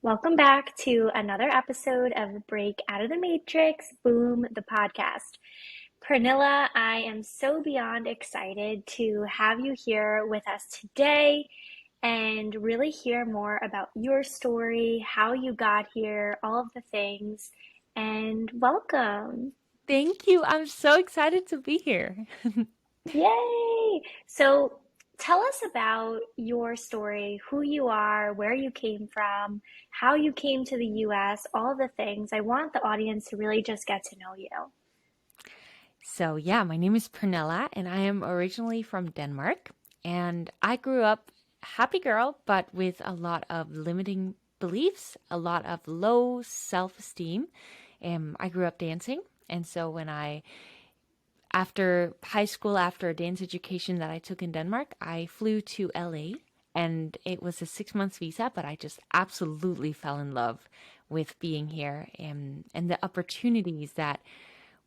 Welcome back to another episode of Break Out of the Matrix, Boom, the podcast. Pernilla, I am so beyond excited to have you here with us today and really hear more about your story, how you got here, all of the things, and welcome. Thank you. I'm so excited to be here. Yay! So tell us about your story, who you are, where you came from, how you came to the US, all the things. I want the audience to really just get to know you. My name is Pernilla, and I am originally from Denmark. And I grew up happy girl, but with a lot of limiting beliefs, a lot of low self-esteem. I grew up dancing, and so after high school, after a dance education that I took in Denmark, I flew to LA, and it was a 6 months visa, but I just absolutely fell in love with being here and the opportunities that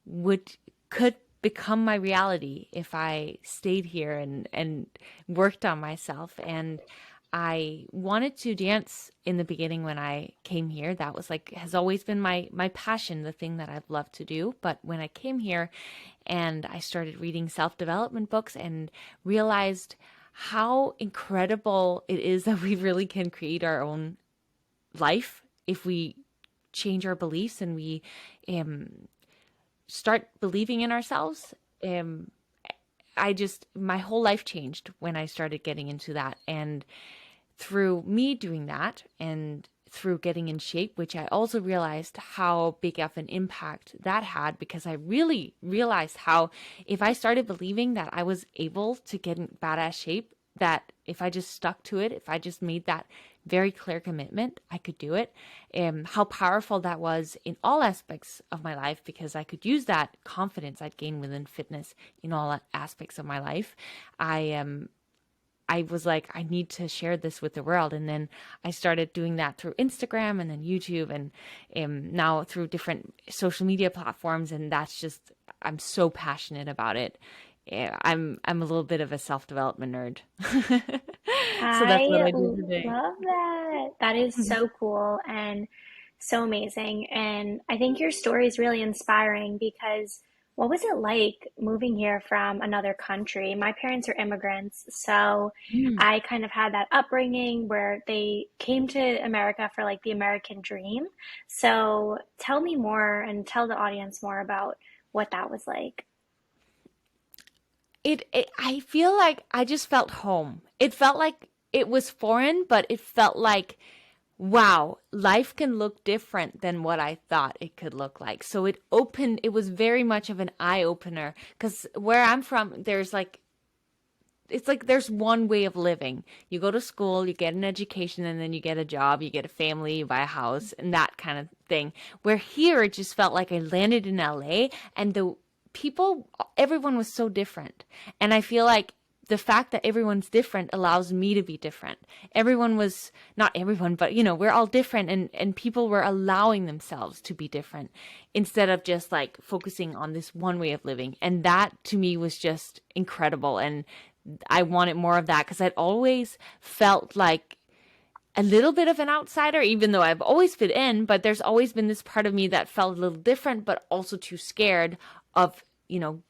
would could become my reality if I stayed here and worked on myself. And I wanted to dance in the beginning when I came here. That was like has always been my passion, the thing that I've loved to do. But when I came here and I started reading self-development books and realized how incredible it is that we really can create our own life if we change our beliefs and we um, start believing in ourselves. Um, my whole life changed when I started getting into that. And through me doing that and through getting in shape, which I also realized how big of an impact that had because I really realized how if I started believing that I was able to get in badass shape, that if I just stuck to it, if I just made that very clear commitment, I could do it. How powerful that was in all aspects of my life because I could use that confidence I'd gained within fitness in all aspects of my life. I am I was like, I need to share this with the world. And then I started doing that through Instagram and then YouTube and now through different social media platforms. And that's just, I'm so passionate about it. Yeah, I'm a little bit of a self-development nerd. So that's what I I do today. love that. That is so cool and so amazing. And I think your story is really inspiring because what was it like moving here from another country? My parents are immigrants, so Mm. I kind of had that upbringing where they came to America for like the American dream. So tell me more and tell the audience more about what that was like. I feel like I just felt home. It felt like it was foreign, but it felt like wow, life can look different than what I thought it could look like. So it was very much of an eye opener because where I'm from, it's like there's one way of living. You go to school, you get an education, and then you get a job, you get a family, you buy a house, and that kind of thing. Where here, it just felt like I landed in LA and everyone was so different. And I feel like the fact that everyone's different allows me to be different. Not everyone, but we're all different and people were allowing themselves to be different instead of just like focusing on this one way of living. And that to me was just incredible. And I wanted more of that because I'd always felt like a little bit of an outsider, even though I've always fit in, but there's always been this part of me that felt a little different, but also too scared of,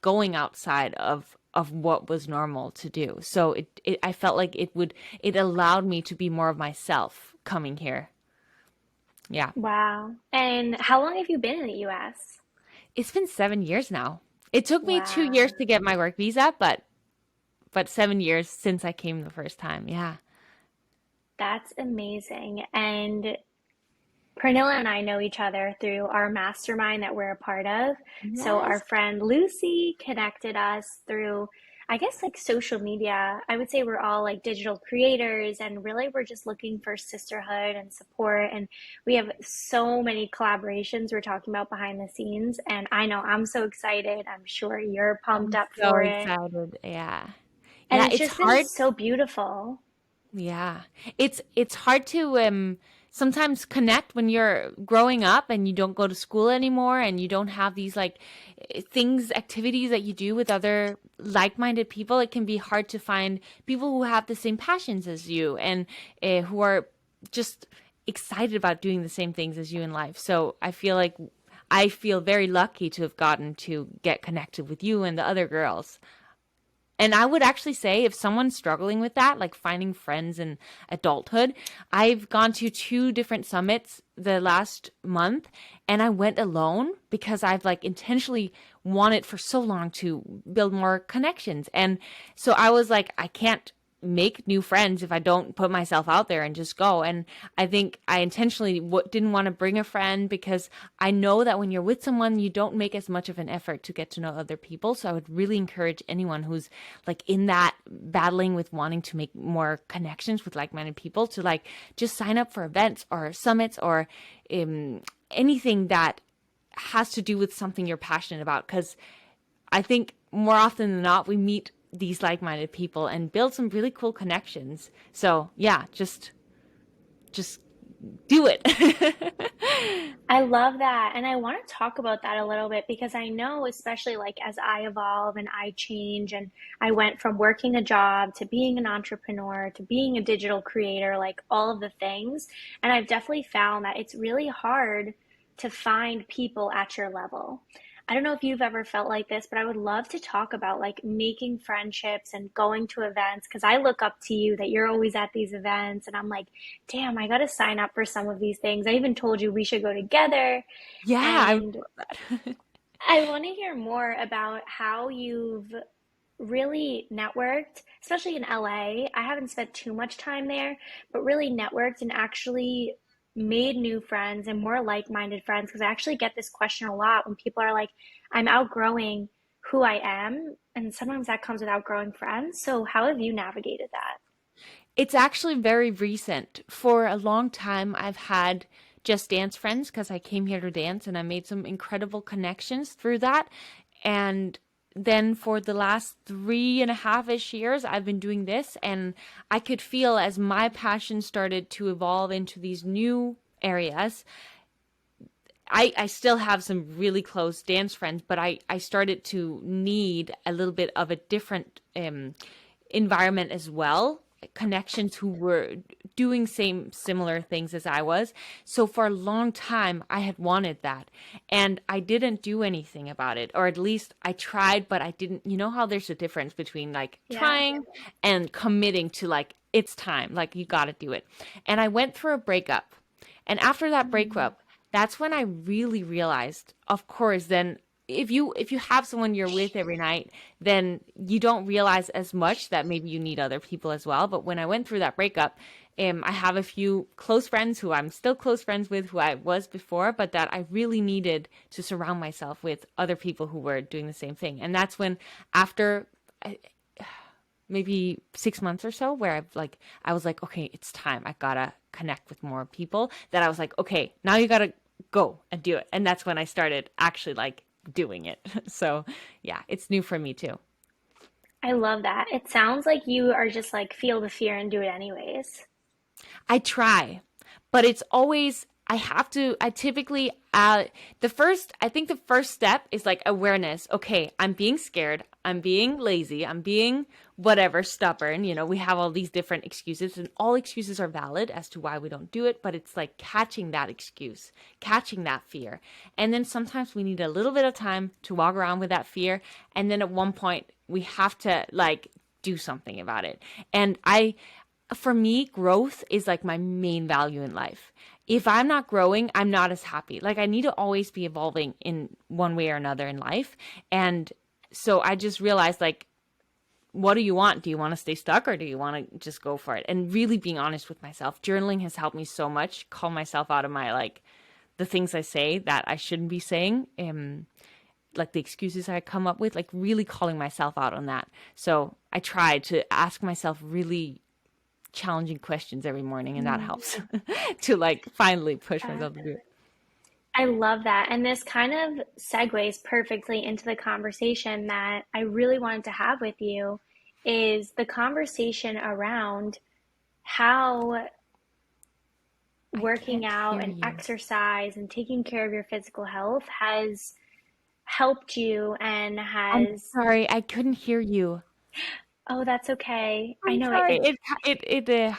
going outside of what was normal to do. So I felt like it allowed me to be more of myself coming here. Yeah. Wow. And how long have you been in the US? It's been 7 years now. It took me 2 years Wow. to get my work visa, but 7 years since I came the first time. Yeah. That's amazing. And Pernilla and I know each other through our mastermind that we're a part of. So our Yes. friend Lucy connected us through, I guess, like social media. I would say we're all like digital creators and really we're just looking for sisterhood and support. And we have so many collaborations we're talking about behind the scenes. And I know I'm so excited. I'm sure you're pumped I'm up so for it. excited. Yeah. And Yeah, it's it's just been hard. so beautiful. Yeah. It's hard to sometimes connect when you're growing up and you don't go to school anymore and you don't have these like activities that you do with other like-minded people. It can be hard to find people who have the same passions as you and who are just excited about doing the same things as you in life. So I feel very lucky to have gotten to get connected with you and the other girls. And I would actually say if someone's struggling with that, like finding friends in adulthood, I've gone to two different summits the last month and I went alone because I've like intentionally wanted for so long to build more connections. And so I was like, I can't make new friends if I don't put myself out there and just go. And I think I intentionally didn't want to bring a friend because I know that when you're with someone, you don't make as much of an effort to get to know other people. So I would really encourage anyone who's like in that battling with wanting to make more connections with like-minded people to like just sign up for events or summits or anything that has to do with something you're passionate about. Because I think more often than not, we meet these like-minded people and build some really cool connections. So yeah, just do it. I love that. And I want to talk about that a little bit because I know, especially like as I evolve and I change, and I went from working a job to being an entrepreneur to being a digital creator, like all of the things. And I've definitely found that it's really hard to find people at your level. I don't know if you've ever felt like this, but I would love to talk about like making friendships and going to events because I look up to you that you're always at these events and I'm like, damn, I got to sign up for some of these things. I even told you we should go together. Yeah, I And love that. I want to hear more about how you've really networked, especially in LA. I haven't spent too much time there, but really networked and actually made new friends and more like-minded friends. Because I actually get this question a lot when people are like, I'm outgrowing who I am. And sometimes that comes with outgrowing friends. So, how have you navigated that? It's actually very recent. For a long time, I've had just dance friends because I came here to dance and I made some incredible connections through that. And then for the last 3.5-ish years, I've been doing this, and I could feel as my passion started to evolve into these new areas. I still have some really close dance friends, but I started to need a little bit of a different environment as well, connections who were doing same similar things as I was. So for a long time I had wanted that and I didn't do anything about it, or at least I tried but I didn't. You know how there's a difference between like Yeah. trying and committing to like it's time, like you got to do it. And I went through a breakup, and after that Mm, breakup, that's when I really realized, of course, then if you have someone you're with every night, then you don't realize as much that maybe you need other people as well. But when I went through that breakup, I have a few close friends who I'm still close friends with, who I was before, but that I really needed to surround myself with other people who were doing the same thing. And that's when, after maybe 6 months or so, where I was like, okay, it's time. I gotta connect with more people. That I was like, okay, now you gotta go and do it. And that's when I started actually like doing it. So yeah, it's new for me too. I love that. It sounds like you are just like feel the fear and do it anyways. I try, but it's always, I typically, I think the first step is like awareness. Okay, I'm being scared. I'm being lazy. I'm being whatever, stubborn. We have all these different excuses, and all excuses are valid as to why we don't do it, but it's like catching that excuse, catching that fear. And then sometimes we need a little bit of time to walk around with that fear. And then at one point, we have to like do something about it. And for me, growth is like my main value in life. If I'm not growing, I'm not as happy. Like I need to always be evolving in one way or another in life. And so I just realized like, what do you want? Do you want to stay stuck or do you want to just go for it? And really being honest with myself. Journaling has helped me so much, call myself out of my like the things I say that I shouldn't be saying. Like the excuses I come up with, like really calling myself out on that. So I try to ask myself really challenging questions every morning, and that Mm. helps to like finally push Uh, myself to do it. I love that. And this kind of segues perfectly into the conversation that I really wanted to have with you is the conversation around how I working can't out hear and you. exercise and taking care of your physical health has helped you and I'm has, sorry, I couldn't hear you. oh, that's okay. I I'm know sorry, it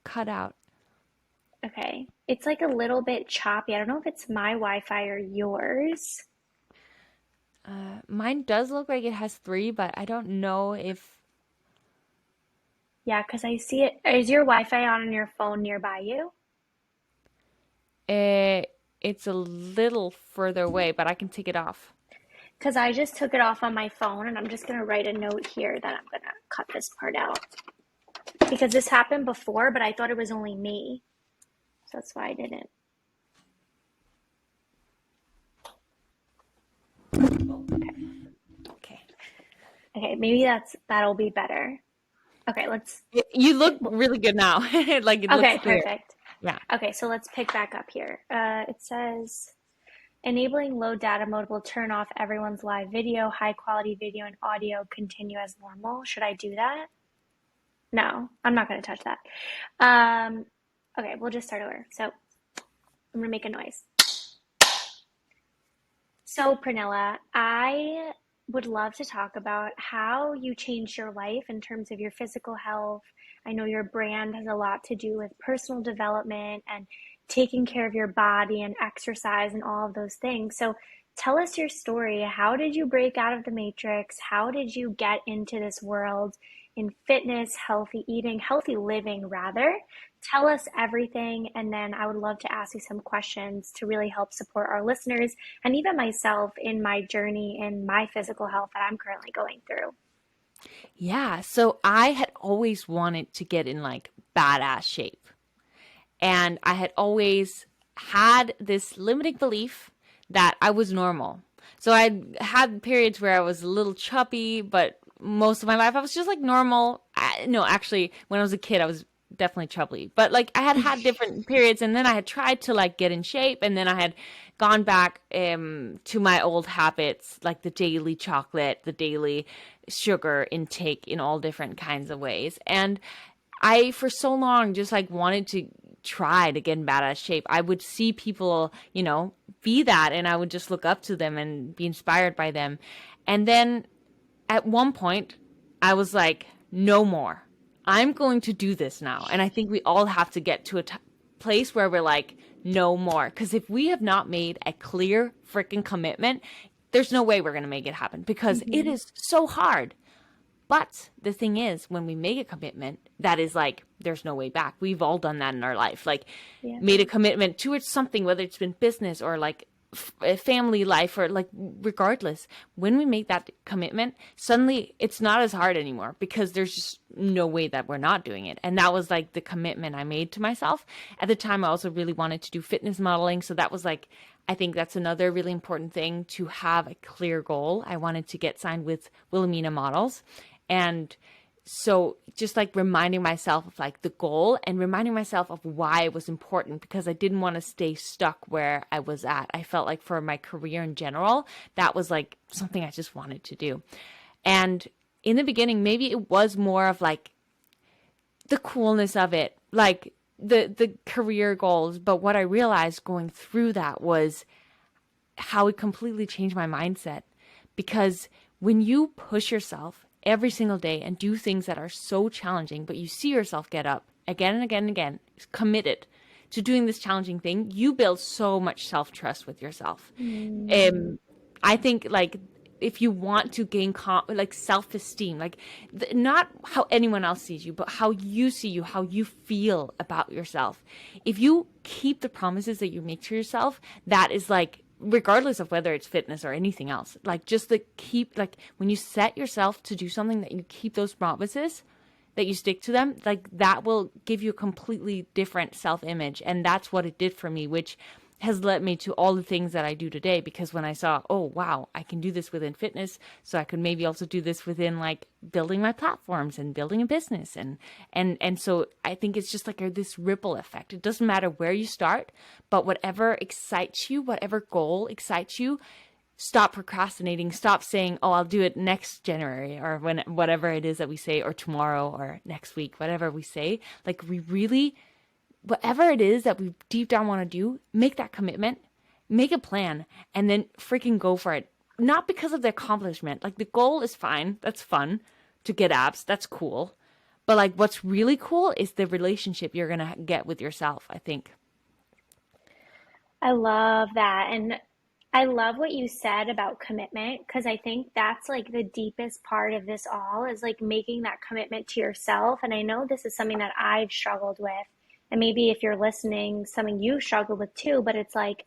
cut out. okay. It's like a little bit choppy. I don't know if it's my Wi-Fi or yours. Mine does look like it has three, but I don't know if Yeah, because I see it. Is your Wi-Fi on your phone nearby you? it's a little further away, but I can take it off. Because I just took it off on my phone and I'm just going to write a note here that I'm going to cut this part out. Because this happened before, but I thought it was only me. So that's why I didn't. Okay. Okay. Okay, maybe that'll be better. Okay, let's You look really good now. Like it looks okay, clear. perfect. Yeah. Okay, so let's pick back up here. It says enabling low data mode will turn off everyone's live video, high quality video and audio continue as normal. Should I do that? No, I'm not going to touch that. Um, okay, we'll just start over. So I'm going to make a noise. So, Pernilla, I would love to talk about how you changed your life in terms of your physical health. I know your brand has a lot to do with personal development and taking care of your body and exercise and all of those things. So, tell us your story. How did you break out of the matrix? How did you get into this world in fitness, healthy eating, healthy living, rather? Tell us everything, and then I would love to ask you some questions to really help support our listeners and even myself in my journey in my physical health that I'm currently going through. Yeah. So I had always wanted to get in like badass shape. And I had always had this limiting belief that I was normal. So I had periods where I was a little chubby, but most of my life I was just like normal. No, actually, when I was a kid, I was definitely chubby. But like I had different periods, and then I had tried to like get in shape, and then I had gone back to my old habits, like the daily chocolate, the daily sugar intake in all different kinds of ways. And I, for so long, just like wanted to try to get in badass shape. I would see people, be that, and I would just look up to them and be inspired by them. And then at one point, I was like, no more. I'm going to do this now. And I think we all have to get to a place where we're like, no more. Because if we have not made a clear freaking commitment, there's no way we're going to make it happen because it Mm-hmm. is so hard. But the thing is, when we make a commitment, that is like, there's no way back. We've all done that in our life. Like, Yeah. made a commitment towards something, whether it's been business or like a family life or like, regardless. When we make that commitment, suddenly it's not as hard anymore because there's just no way that we're not doing it. And that was like the commitment I made to myself. At the time, I also really wanted to do fitness modeling. So that was like, I think that's another really important thing to have a clear goal. I wanted to get signed with Wilhelmina Models. And so just like reminding myself of like the goal and reminding myself of why it was important because I didn't want to stay stuck where I was at. I felt like for my career in general, that was like something I just wanted to do. And in the beginning, maybe it was more of like the coolness of it, like the career goals. But what I realized going through that was how it completely changed my mindset. Because when you push yourself every single day and do things that are so challenging, but you see yourself get up again and again and again, committed to doing this challenging thing, you build so much self-trust with yourself. Mm. I think like if you want to gain like self-esteem, like not how anyone else sees you, but how you see you, how you feel about yourself. If you keep the promises that you make to yourself, that is like regardless of whether it's fitness or anything else, like just the keep, like when you set yourself to do something that you keep those promises, that you stick to them, like that will give you a completely different self-image. And that's what it did for me, which has led me to all the things that I do today. Because when I saw, oh wow, I can do this within fitness, so I could maybe also do this within like building my platforms and building a business, and so I think it's just like this ripple effect. It doesn't matter where you start, but whatever excites you, whatever goal excites you, stop procrastinating. Stop saying, oh, I'll do it next January or when, whatever it is that we say, or tomorrow or next week, whatever we say. Like we really, whatever it is that we deep down want to do, make that commitment, make a plan, and then freaking go for it. Not because of the accomplishment. Like the goal is fine. That's fun to get abs. That's cool. But like what's really cool is the relationship you're going to get with yourself, I think. I love that. And I love what you said about commitment because I think that's like the deepest part of this all is like making that commitment to yourself. And I know this is something that I've struggled with. And maybe if you're listening, something you struggle with too, but it's like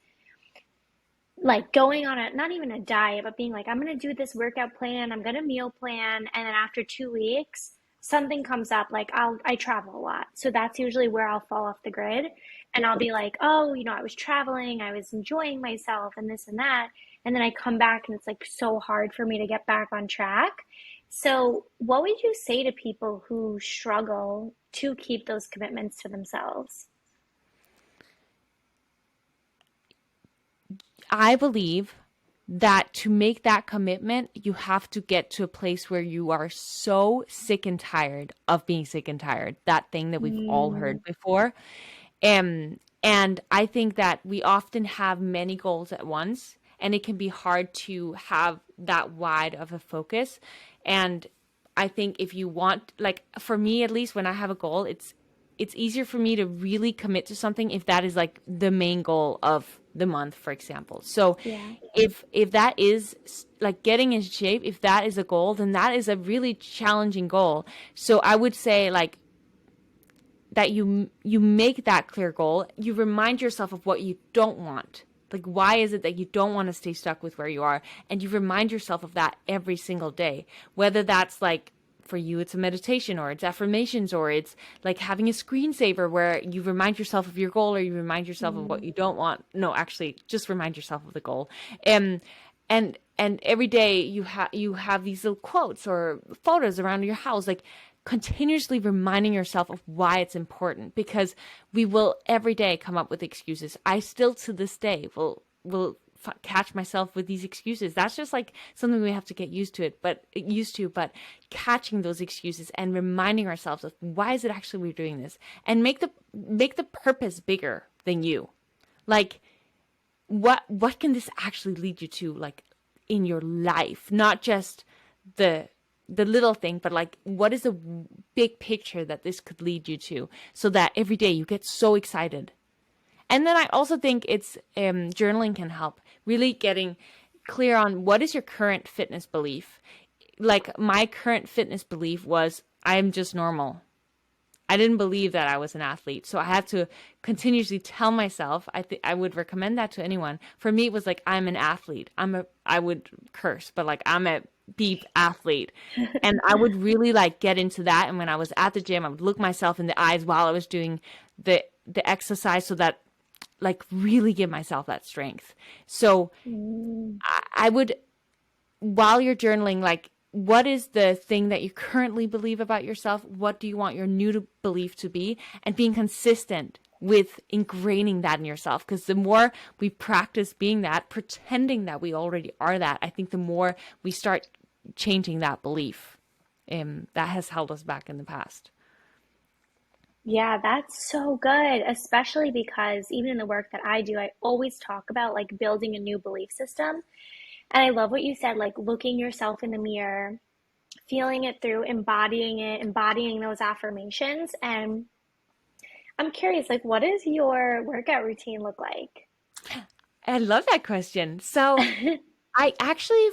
going on a not even a diet, but being like, I'm gonna do this workout plan, I'm gonna meal plan, and then after 2 weeks, something comes up. Like I travel a lot, so that's usually where I'll fall off the grid, and I'll be like, oh, I was traveling, I was enjoying myself, and this and that, and then I come back, and it's like so hard for me to get back on track. So, what would you say to people who struggle to keep those commitments to themselves? I believe that to make that commitment, you have to get to a place where you are so sick and tired of being sick and tired. That thing that we've all Mm, heard before. And I think that we often have many goals at once, and it can be hard to have that wide of a focus. And I think if you want, like for me at least, when I have a goal, it's easier for me to really commit to something if that is like the main goal of the month, for example. So yeah. if that is like getting in shape, if that is a goal, then that is a really challenging goal. So I would say like that you make that clear goal, you remind yourself of what you don't want. Like why is it that you don't want to stay stuck with where you are? And you remind yourself of that every single day. Whether that's like for you it's a meditation or it's affirmations or it's like having a screensaver where you remind yourself of your goal or you remind yourself of what Mm. you don't want. No, actually just remind yourself of the goal. And every day you have these little quotes or photos around your house, like continuously reminding yourself of why it's important, because we will every day come up with excuses. I still to this day will catch myself with these excuses. That's just like something we have to get used to, but catching those excuses and reminding ourselves of why is it actually we're doing this, and make the purpose bigger than you. Like what can this actually lead you to, like in your life, not just the the little thing, but like what is the big picture that this could lead you to, so that every day you get so excited. And then I also think it's journaling can help really getting clear on what is your current fitness belief. Like my current fitness belief was I am just normal. I didn't believe that I was an athlete. So I had to continuously tell myself, I would recommend that to anyone. For me, it was like, I'm an athlete. I would curse, but like, I'm a beep athlete. And I would really like get into that. And when I was at the gym, I would look myself in the eyes while I was doing the exercise, so that like really give myself that strength. So Mm. I would, while you're journaling, like what is the thing that you currently believe about yourself? What do you want your belief to be? And being consistent with ingraining that in yourself. Because the more we practice being that, pretending that we already are that, I think the more we start changing that belief. That has held us back in the past. Yeah, that's so good, especially because even in the work that I do, I always talk about like building a new belief system. And I love what you said, like looking yourself in the mirror, feeling it through, embodying it, embodying those affirmations. And I'm curious, like, what does your workout routine look like? I love that question. So I actually,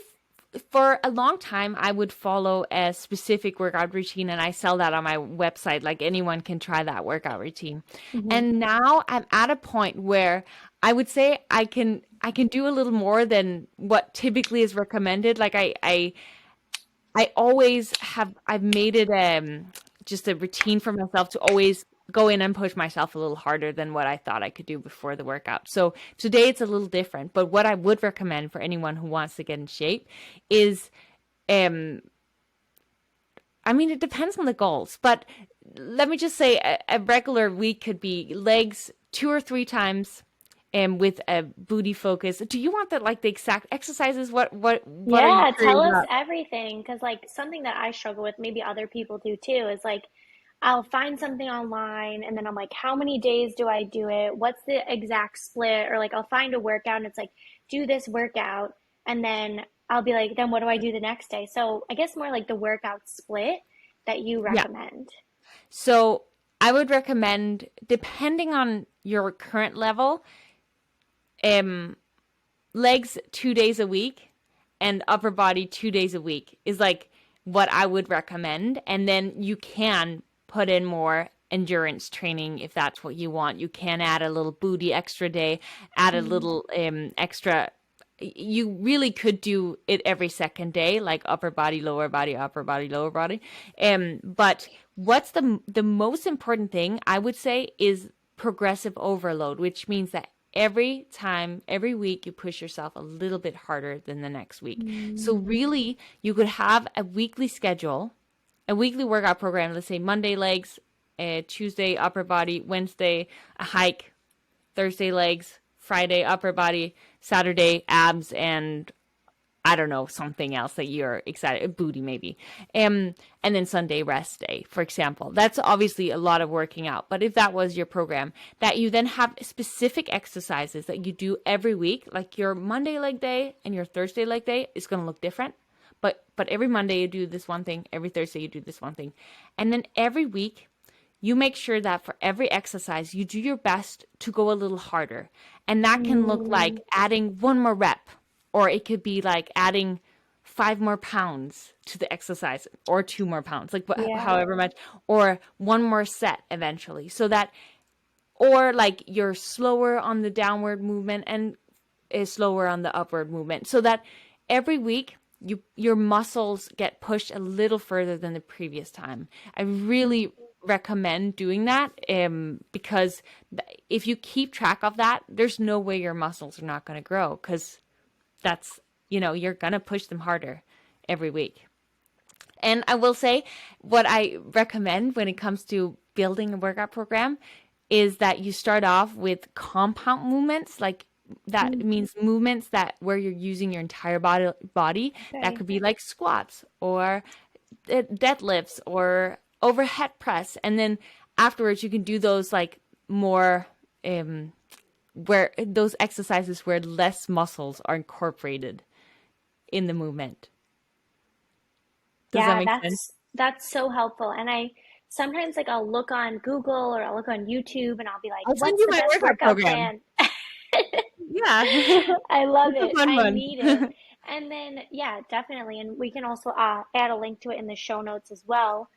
for a long time, I would follow a specific workout routine, and I sell that on my website. Like anyone can try that workout routine. Mhm. And now I'm at a point where I would say I can do a little more than what typically is recommended. Like I always have I've made it just a routine for myself to always go in and push myself a little harder than what I thought I could do before the workout. So today it's a little different, but what I would recommend for anyone who wants to get in shape is um I mean it depends on the goals, but let me just say a regular week could be legs 2 or 3 times with a booty focus. Do you want that like the exact exercises? What are you Yeah, tell curious us about? everything. Because, like, something that I struggle with, maybe other people do too, is like I'll find something online and then I'm like, how many days do I do it? What's the exact split? Or like, I'll find a workout and it's like, do this workout. And then I'll be like, then what do I do the next day? So I guess more like the workout split that you Yeah. recommend. So I would recommend, depending on your current level, um legs 2 days a week and upper body 2 days a week is like what I would recommend. And then you can put in more endurance training if that's what you want. You can add a little booty extra day, add a Mm. little extra. You really could do it every second day, like upper body, lower body, upper body, lower body. But what's the most important thing I would say is progressive overload, which means that every time, every week, you push yourself a little bit harder than the next week. So Mm. really, you could have a weekly schedule, a weekly workout program. Let's say Monday legs, Tuesday upper body, Wednesday a hike, Thursday legs, Friday upper body, Saturday abs, and I don't know, something else that you're excited, booty maybe. And then Sunday rest day, for example. That's obviously a lot of working out. But if that was your program, that you then have specific exercises that you do every week, like your Monday leg day and your Thursday leg day is going to look different. But every Monday you do this one thing, every Thursday you do this one thing. And then every week you make sure that for every exercise you do your best to go a little harder. And that can look like Mm. adding one more rep, or it could be like adding 5 more pounds to the exercise, or 2 more pounds, like Yeah. however much, or one more set eventually. So that, or like you're slower on the downward movement and is slower on the upward movement, so that every week your muscles get pushed a little further than the previous time. I really recommend doing that, because if you keep track of that, there's no way your muscles are not going to grow, because that's, you're going to push them harder every week. And I will say, what I recommend when it comes to building a workout program is that you start off with compound movements. Like, that Mm. means movements that where you're using your entire body. That Okay. could be like squats or deadlifts or overhead press. And then afterwards you can do those like more, where those exercises where less muscles are incorporated in the movement. Does that Yeah, make sense? that's so helpful. And I sometimes like I'll look on Google or I'll look on YouTube and I'll be like, I'll send what's you the my best workout workout program. plan? Yeah. I love It's a it. fun I one. need it. And then, yeah, definitely. And we can also add a link to it in the show notes as well.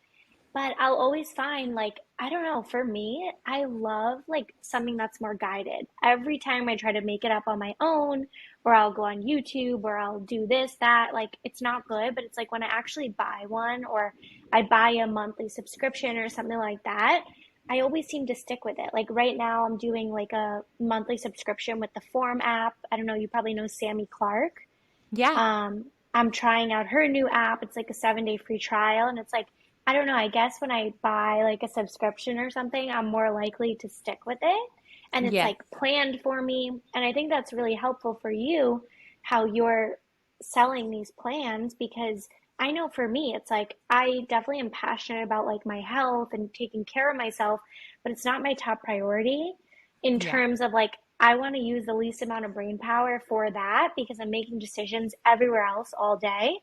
But I'll always find like, I don't know, for me, I love like something that's more guided. Every time I try to make it up on my own, or I'll go on YouTube, or I'll do this, that, like it's not good. But it's like when I actually buy one, or I buy a monthly subscription or something like that, I always seem to stick with it. Like right now, I'm doing like a monthly subscription with the Form app. I don't know, you probably know Sammy Clark. Yeah. I'm trying out her new app. It's like a 7 day free trial. And it's like, I don't know, I guess when I buy like a subscription or something, I'm more likely to stick with it. And it's Yes. like planned for me. And I think that's really helpful for you, how you're selling these plans, because I know for me, it's like I definitely am passionate about like my health and taking care of myself, but it's not my top priority in Yeah. terms of like I want to use the least amount of brain power for that because I'm making decisions everywhere else all day.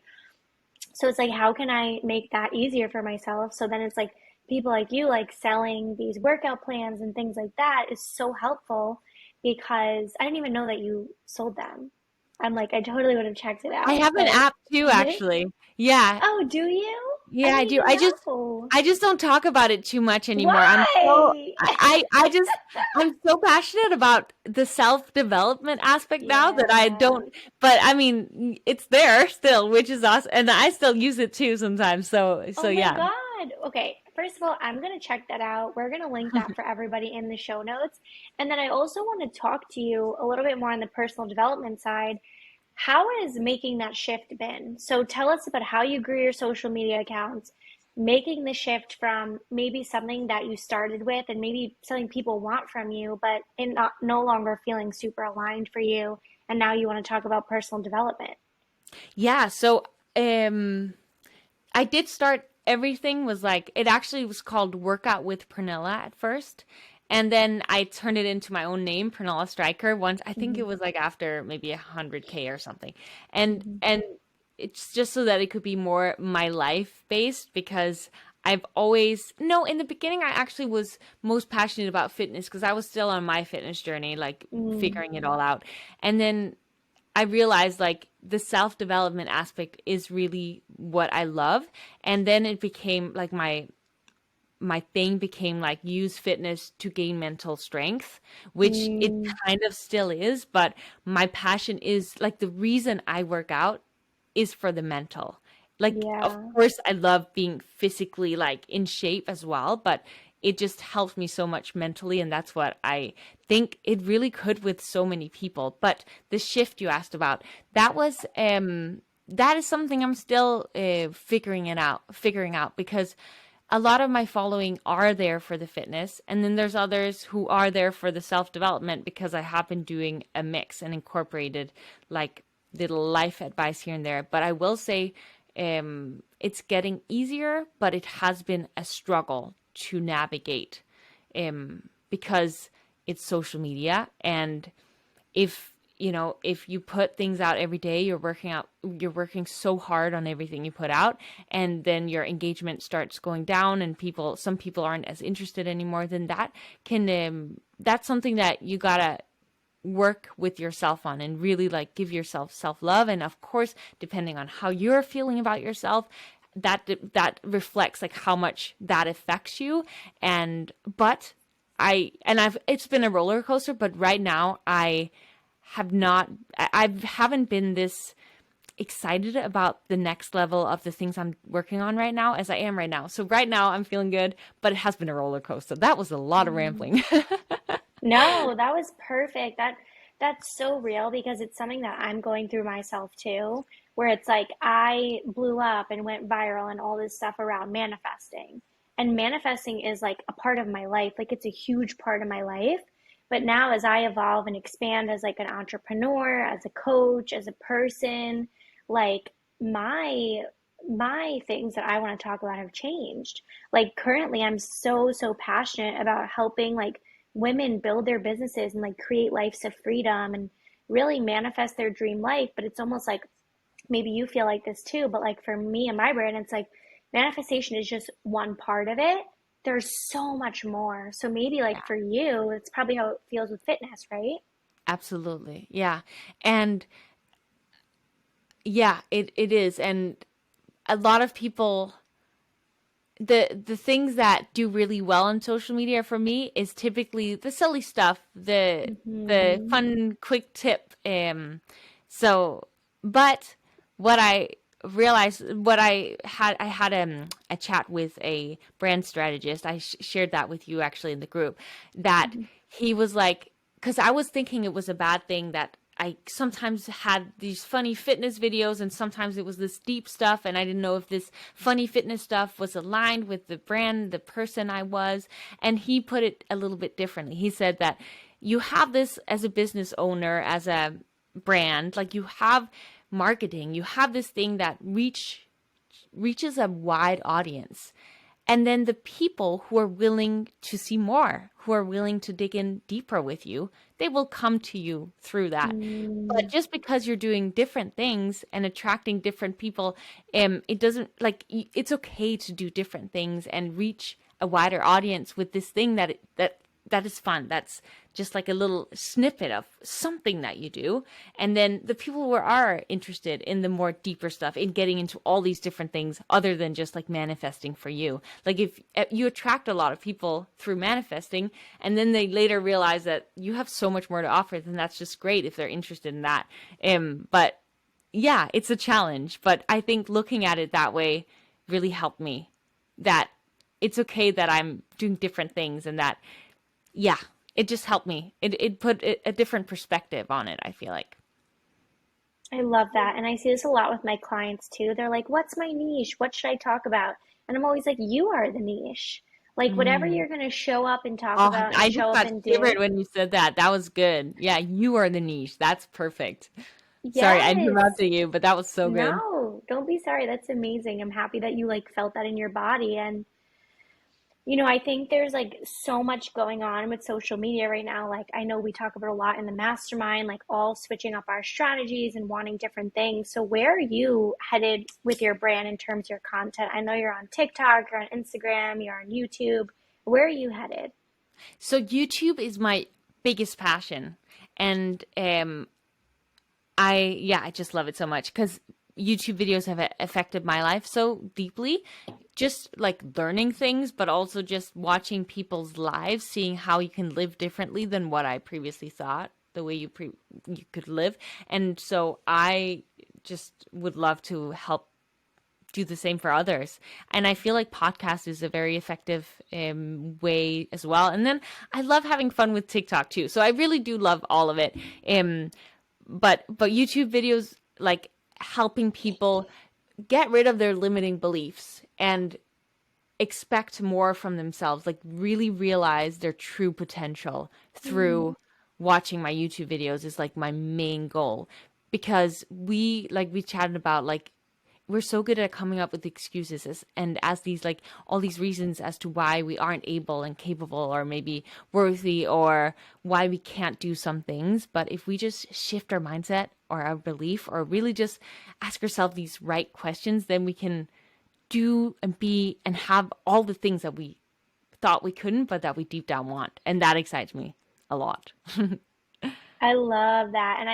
So it's like, how can I make that easier for myself? So then it's like people like you, like selling these workout plans and things like that is so helpful because I didn't even know that you sold them. I'm like, I totally would have checked it I out, have an but app too, you did? actually. Yeah. Oh, do you? I Yeah, I didn't do. even I just know. I just don't talk about it too much anymore. Why? I'm so passionate about the self-development aspect now that I Yeah. don't, but I mean, it's there still, which is awesome, and I still use it too sometimes. So Oh my yeah. God. Okay. First of all, I'm going to check that out. We're going to link that for everybody in the show notes. And then I also want to talk to you a little bit more on the personal development side. How has making that shift been? So tell us about how you grew your social media accounts, making the shift from maybe something that you started with and maybe something people want from you, but it not no longer feeling super aligned for you. And now you want to talk about personal development. Yeah, so um I did start, everything was like, it actually was called Workout with Pernilla at first. And then I turned it into my own name, Pernilla Stryker. Once, I think Hmm. it was like after maybe 100K or something. And Hmm. and it's just so that it could be more my life based, because I've always, no, in the beginning, I actually was most passionate about fitness because I was still on my fitness journey, like Mm, figuring it all out. And then I realized like the self-development aspect is really what I love. And then it became like my thing became like use fitness to gain mental strength, which it mm, kind of still is, but my passion is like the reason I work out is for the mental. Like, of yeah. course, I love being physically like in shape as well, but it just helps me so much mentally. And that's what I think it really could with so many people. But the shift you asked about, that was, that is something I'm still figuring out because a lot of my following are there for the fitness, and then there's others who are there for the self-development because I have been doing a mix and incorporated like little life advice here and there. But I will say it's getting easier, but it has been a struggle to navigate because it's social media, and if if you put things out every day, you're working so hard on everything you put out, and then your engagement starts going down and some people aren't as interested anymore, then that's something that you gotta work with yourself on and really like give yourself self-love. And of course, depending on how you're feeling about yourself, that reflects like how much that affects you. And but I've it's been a roller coaster, but right now have not I haven't been this excited about the next level of the things I'm working on right now as I am right now. So right now I'm feeling good, but it has been a roller coaster. That was a lot of Mm. rambling. No, that was perfect. That's so real because it's something that I'm going through myself too, where it's like I blew up and went viral and all this stuff around manifesting. And manifesting is like a part of my life. Like it's a huge part of my life. But now as I evolve and expand as like an entrepreneur, as a coach, as a person, like my my things that I want to talk about have changed. Like currently I'm so passionate about helping like women build their businesses and like create lives of freedom and really manifest their dream life. But it's almost like maybe you feel like this too, but like for me and my brand, it's like manifestation is just one part of it. There's so much more. So maybe like Yeah, for you, it's probably how it feels with fitness, right? absolutely. Yeah. And yeah, it is. And a lot of people, the things that do really well on social media for me is typically the silly stuff, the Mm-hmm. fun quick tip. So but what I realized, what I had a chat with a brand strategist. I shared that with you actually in the group, that Mm-hmm. he was like, because I was thinking it was a bad thing that I sometimes had these funny fitness videos and sometimes it was this deep stuff, and I didn't know if this funny fitness stuff was aligned with the brand, the person I was. And he put it a little bit differently. He said that you have this as a business owner, as a brand, like you have marketing, you have this thing that reaches a wide audience. And then the people who are willing to see more, who are willing to dig in deeper with you, they will come to you through that. But Mm, just because you're doing different things and attracting different people, it doesn't like it's okay to do different things and reach a wider audience with this thing that is fun. That's just like a little snippet of something that you do. And then the people who are interested in the more deeper stuff, in getting into all these different things other than just like manifesting for you. Like if you attract a lot of people through manifesting and then they later realize that you have so much more to offer, then that's just great if they're interested in that. But yeah, it's a challenge. But I think looking at it that way really helped me. That it's okay that I'm doing different things, and that yeah, it just helped me. It put a different perspective on it, I feel like. I love that. And I see this a lot with my clients too. They're like, what's my niche? What should I talk about? And I'm always like, you are the niche. Like, whatever Mm. you're going to show up and talk Oh, about and I just show up got and shivered do. when you said that. That was good. Yeah, you are the niche. That's perfect. Sorry, I Yes. interrupted you, but that was so good. No, don't be sorry. That's amazing. I'm happy that you like felt that in your body. And I think there's like so much going on with social media right now. Like, I know we talk about a lot in the mastermind, like all switching up our strategies and wanting different things. So, where are you headed with your brand in terms of your content? I know you're on TikTok, you're on Instagram, you're on YouTube. Where are you headed? So YouTube is my biggest passion, and I just love it so much because YouTube videos have affected my life so deeply. Just like learning things, but also just watching people's lives, seeing how you can live differently than what I previously thought, the way you could live. And so I just would love to help do the same for others. And I feel like podcast is a very effective way as well. And then I love having fun with TikTok too. So I really do love all of it. Um, but YouTube videos, like helping people get rid of their limiting beliefs and expect more from themselves, like really realize their true potential Mm, through watching my YouTube videos is like my main goal. Because we chatted about, like, we're so good at coming up with excuses and as these, like, all these reasons as to why we aren't able and capable or maybe worthy or why we can't do some things. But if we just shift our mindset or our belief or really just ask ourselves these right questions, then we can do and be and have all the things that we thought we couldn't, but that we deep down want. And that excites me a lot. I love that. And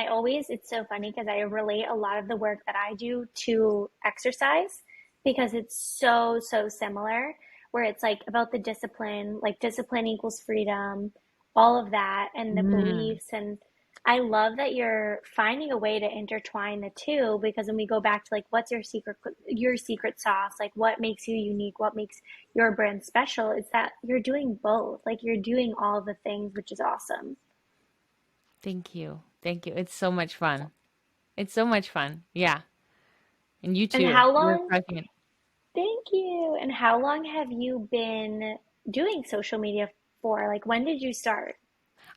it's so funny because I relate a lot of the work that I do to exercise because it's so, so similar, where it's like about the discipline, like discipline equals freedom, all of that, and the Mm, beliefs. And I love that you're finding a way to intertwine the two because when we go back to like, what's your secret sauce? Like, what makes you unique? What makes your brand special? It's that you're doing both. Like, you're doing all the things, which is awesome. thank you. Thank you. It's so much fun. It's so much fun. Yeah. And you And too. how You're long crushing it. Thank you. And how long have you been doing social media for? Like, when did you start?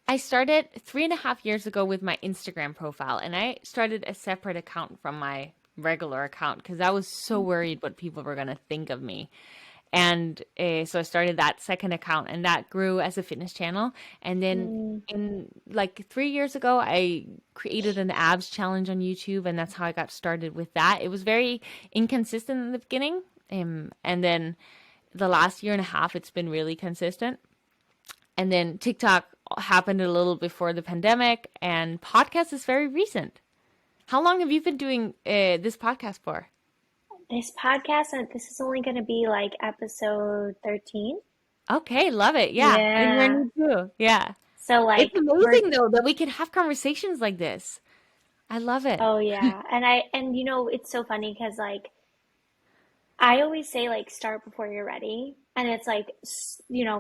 I started 3.5 years ago with my Instagram profile, and I started a separate account from my regular account because I was so worried what people were going to think of me. And so I started that second account, and that grew as a fitness channel. And then Mm, in like 3 years ago, I created an abs challenge on YouTube, and that's how I got started with that. It was very inconsistent in the beginning. And then the last year and a half, it's been really consistent. And then TikTok happened a little before the pandemic, and podcast is very recent. How long have you been doing this podcast for? this podcast, and this is only going to be like episode 13. Okay, love it. Yeah, and we're Yeah. new too. Yeah. So, It's like, amazing though that we can have conversations like this. I love it. oh, yeah. It's so funny because, like, I always say like start before you're ready. And it's like,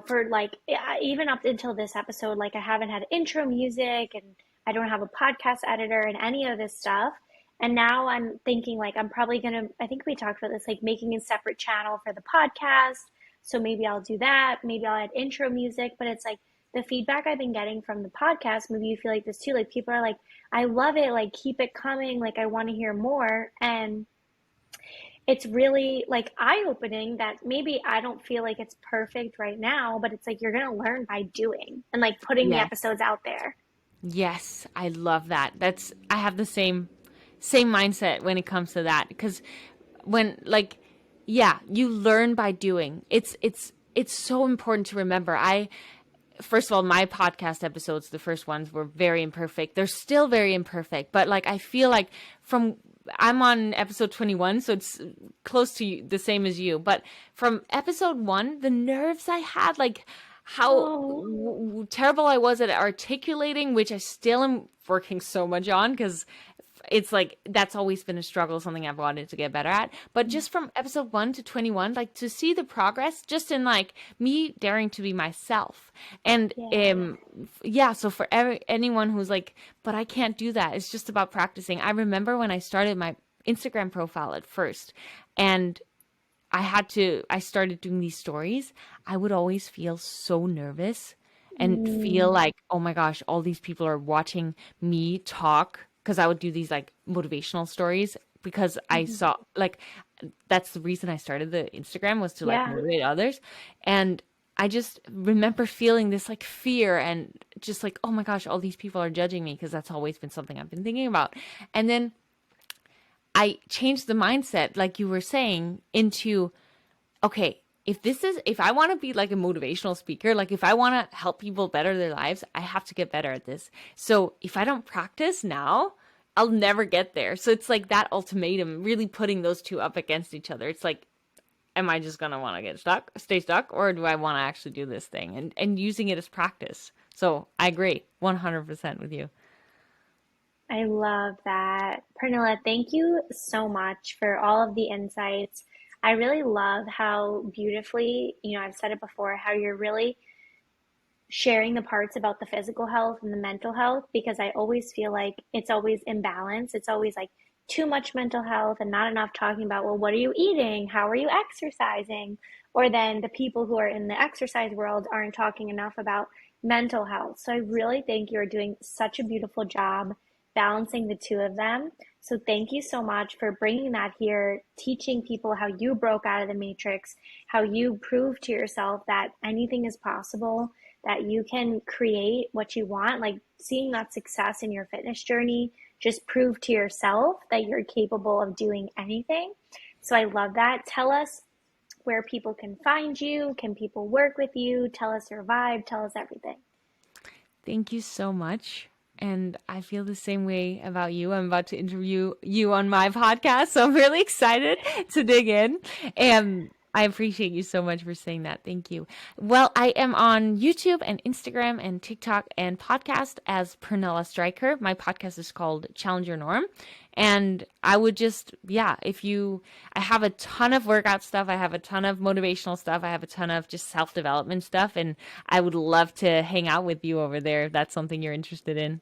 for like even up until this episode, like I haven't had intro music and I don't have a podcast editor and any of this stuff. And now I'm thinking like I'm probably gonna, I think we talked about this, like making a separate channel for the podcast. So maybe I'll do that. Maybe I'll add intro music. But it's like the feedback I've been getting from the podcast, maybe you feel like this too. Like people are like, I love it. Like keep it coming. Like I want to hear more. And it's really like eye-opening that maybe I don't feel like it's perfect right now, but it's like you're gonna learn by doing and like putting the Yes. episodes out there. Yes, I love that. I have the same mindset when it comes to that because when, like, yeah, you learn by doing. It's so important to remember. I First of all, my podcast episodes, the first ones were very imperfect. They're still very imperfect, but like I feel like from I'm on episode 21, so it's close to the same as you. But from episode 1, the nerves I had, like how Oh, terrible I was at articulating, which I still am working so much on because it's like that's always been a struggle, something I've wanted to get better at. But just from episode 1 to 21, like to see the progress just in like me daring to be myself. And yeah. yeah, so for anyone who's like, but I can't do that, it's just about practicing. I remember when I started my Instagram profile at first, and I started doing these stories, I would always feel so nervous and feel Mm, like, oh my gosh, all these people are watching me talk because I would do these like motivational stories because I mhm. saw like that's the reason I started the Instagram was to like Yeah. motivate others. And I just remember feeling this like fear and just like, oh my gosh, all these people are judging me, because that's always been something I've been thinking about. And then I changed the mindset, like you were saying, into, okay, if I want to be like a motivational speaker, like if I want to help people better their lives, I have to get better at this. So if I don't practice now, I'll never get there. So it's like that ultimatum, really putting those two up against each other. It's like, am I just gonna want to stay stuck, or do I want to actually do this thing, and using it as practice? So I agree 100% with you. I love that. Pernilla, thank you so much for all of the insights. I really love how beautifully, I've said it before, how you're really sharing the parts about the physical health and the mental health, because I always feel like it's always imbalance. It's always like too much mental health and not enough talking about, well, what are you eating? How are you exercising? Or then the people who are in the exercise world aren't talking enough about mental health. So I really think you're doing such a beautiful job balancing the two of them. So thank you so much for bringing that here, teaching people how you broke out of the matrix, how you proved to yourself that anything is possible, that you can create what you want, like seeing that success in your fitness journey just prove to yourself that you're capable of doing anything. So I love that. Tell us where people can find you. Can people work with you? Tell us your vibe. Tell us everything. Thank you so much. And I feel the same way about you. I'm about to interview you on my podcast, so I'm really excited to dig in. And I appreciate you so much for saying that. Thank you. Well, I am on YouTube and Instagram and TikTok and podcast as Pernilla Stryker. My podcast is called Challenge Your Norm. And I would just, yeah, I have a ton of workout stuff. I have a ton of motivational stuff. I have a ton of just self development stuff. And I would love to hang out with you over there if that's something you're interested in.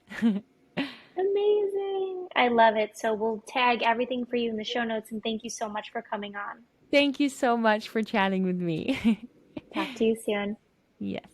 Amazing. I love it. So we'll tag everything for you in the show notes. And thank you so much for coming on. Thank you so much for chatting with me. Talk to you soon. Yes.